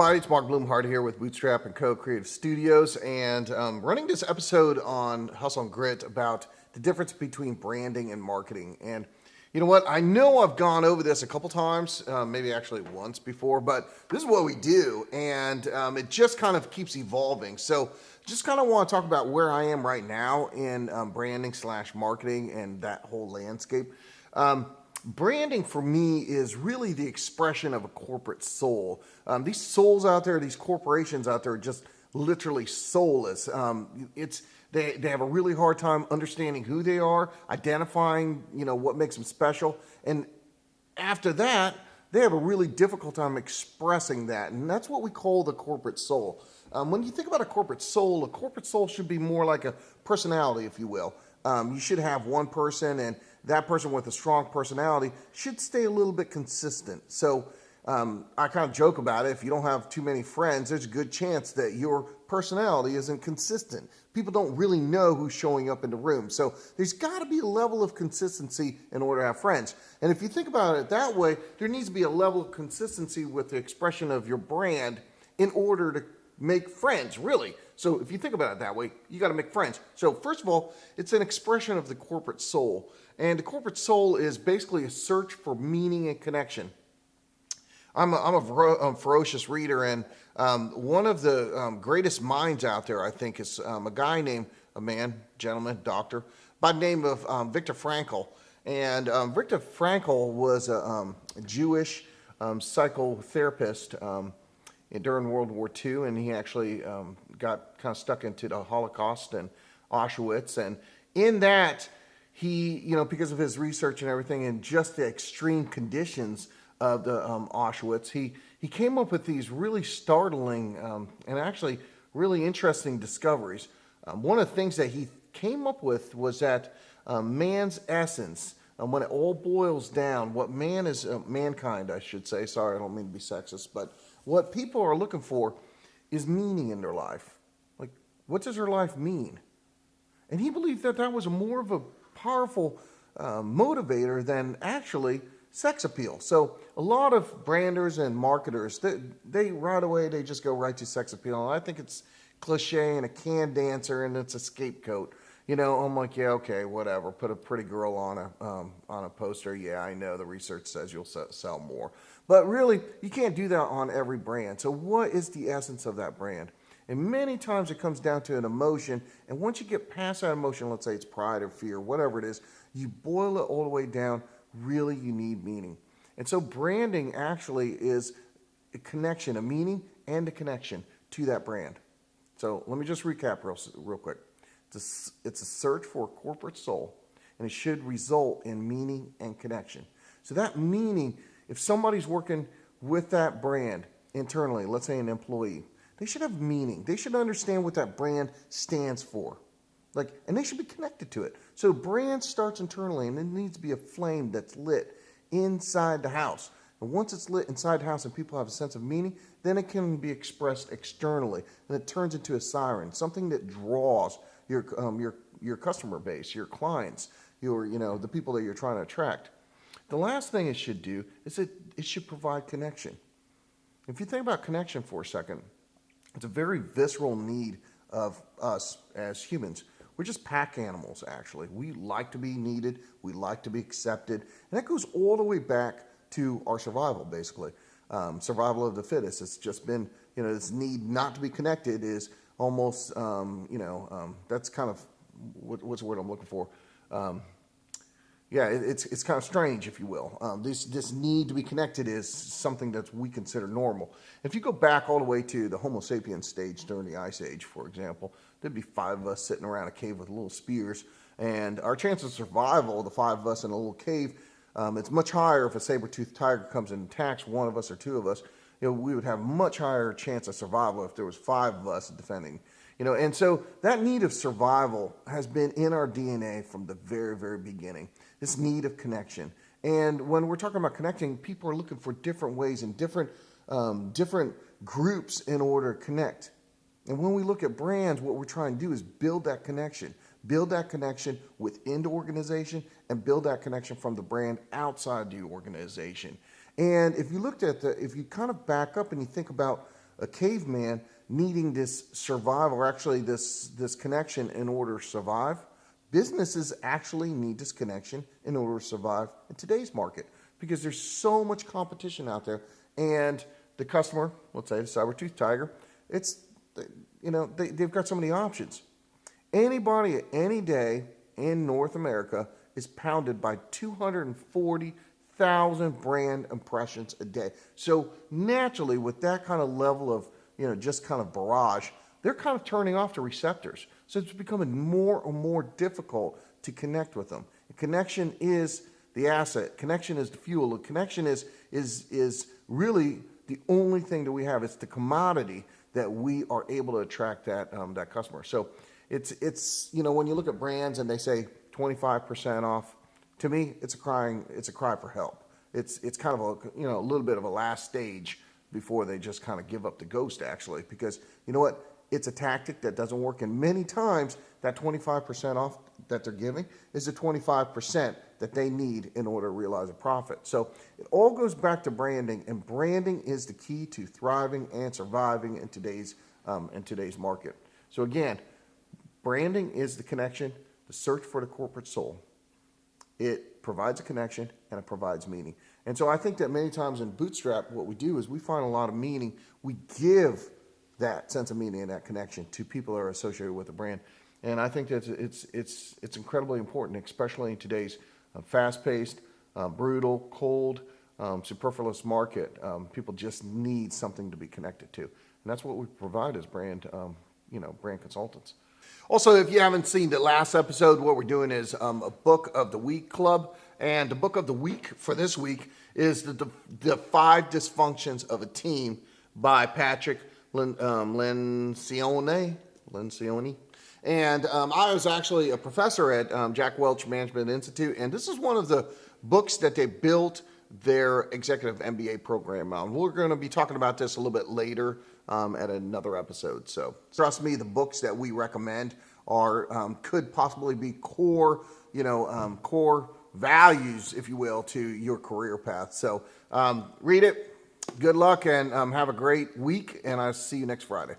everybody. It's Mark Bloomhart here with Bootstrap and Co. Creative Studios, and running this episode on Hustle and Grit about the difference between branding and marketing. And you know what? I know I've gone over this a couple times, maybe actually once before, but this is what we do, and it just kind of keeps evolving. So just kind of want to talk about where I am right now in branding / marketing and that whole landscape. Branding for me is really the expression of a corporate soul. These souls out there, these corporations out there, are just literally soulless. They have a really hard time understanding who they are, identifying what makes them special, and after that, they have a really difficult time expressing that, and that's what we call the corporate soul. When you think about a corporate soul should be more like a personality, if you will. You should have one person, and that person with a strong personality should stay a little bit consistent. So I kind of joke about it. If you don't have too many friends, there's a good chance that your personality isn't consistent. People don't really know who's showing up in the room. So there's got to be a level of consistency in order to have friends. And if you think about it that way, there needs to be a level of consistency with the expression of your brand in order to make friends, really. So if you think about it that way, you got to make friends. So first of all, it's an expression of the corporate soul. And the corporate soul is basically a search for meaning and connection. I'm a ferocious reader, and one of the greatest minds out there, I think, is gentleman, doctor, by the name of Viktor Frankl. And Viktor Frankl was a Jewish psychotherapist during World War II, and he actually got kind of stuck into the Holocaust and Auschwitz. And in that, he, because of his research and everything and just the extreme conditions of the Auschwitz, he came up with these really startling and actually really interesting discoveries. One of the things that he came up with was that man's essence, when it all boils down, what man is, mankind, I should say, sorry, I don't mean to be sexist, but what people are looking for is meaning in their life. Like, what does their life mean? And he believed that that was more of a powerful motivator than actually sex appeal. So a lot of branders and marketers, they right away, they just go right to sex appeal. And I think it's cliche and a can dancer and it's a scapegoat. I'm like, yeah, okay, whatever. Put a pretty girl on a poster. Yeah, I know the research says you'll sell more. But really, you can't do that on every brand. So what is the essence of that brand? And many times it comes down to an emotion. And once you get past that emotion, let's say it's pride or fear, whatever it is, you boil it all the way down. Really, you need meaning. And so branding actually is a connection, a meaning and a connection to that brand. So let me just recap real quick. It's a search for a corporate soul, and it should result in meaning and connection. So that meaning, if somebody's working with that brand internally, let's say an employee, they should have meaning. They should understand what that brand stands for. And they should be connected to it. So brand starts internally, and it needs to be a flame that's lit inside the house. And once it's lit inside the house and people have a sense of meaning, then it can be expressed externally, and it turns into a siren, something that draws your customer base, your clients, the people that you're trying to attract. The last thing it should do is it should provide connection. If you think about connection for a second, it's a very visceral need of us as humans. We're just pack animals, actually. We like to be needed. We like to be accepted. And that goes all the way back to our survival, basically. Survival of the fittest. It's just been, this need not to be connected is almost, that's kind of, what's the word I'm looking for? It's kind of strange, if you will. This need to be connected is something that we consider normal. If you go back all the way to the Homo sapiens stage during the Ice Age, for example, there'd be 5 of us sitting around a cave with little spears, and our chance of survival, the 5 of us in a little cave, it's much higher if a saber-toothed tiger comes and attacks one of us or 2 of us. We would have much higher chance of survival if there was 5 of us defending. And so that need of survival has been in our DNA from the very, very beginning. This need of connection. And when we're talking about connecting, people are looking for different ways and different groups in order to connect. And when we look at brands, what we're trying to do is build that connection. Build that connection within the organization and build that connection from the brand outside the organization. And if you looked at if you kind of back up and you think about a caveman needing this survival, or actually this connection in order to survive. Businesses actually need this connection in order to survive in today's market because there's so much competition out there. And the customer, let's say the saber-tooth tiger, they've got so many options. Anybody any day in North America is pounded by 240,000 brand impressions a day. So naturally, with that kind of level of, just kind of barrage, they're kind of turning off the receptors. So it's becoming more and more difficult to connect with them. And connection is the asset. Connection is the fuel. Connection is really the only thing that we have. It's the commodity that we are able to attract that customer. So it's when you look at brands and they say 25% off, to me it's a cry for help. It's kind of a little bit of a last stage before they just kind of give up the ghost, actually, because you know what? It's a tactic that doesn't work, and many times that 25% off that they're giving is the 25% that they need in order to realize a profit. So it all goes back to branding, and branding is the key to thriving and surviving in today's market. So again, branding is the connection, the search for the corporate soul. It provides a connection and it provides meaning. And so I think that many times in Bootstrap, what we do is we find a lot of meaning. We give that sense of meaning and that connection to people that are associated with the brand. And I think that it's incredibly important, especially in today's fast-paced, brutal, cold, superfluous market. People just need something to be connected to. And that's what we provide as brand consultants. Also, if you haven't seen the last episode, what we're doing is a Book of the Week club. And the Book of the Week for this week is the 5 Dysfunctions of a Team by Patrick Lencioni. And I was actually a professor at Jack Welch Management Institute, and this is one of the books that they built their executive MBA program on. We're going to be talking about this a little bit later at another episode. So trust me, the books that we recommend could possibly be core values, if you will, to your career path. So read it. Good luck and have a great week, and I'll see you next Friday.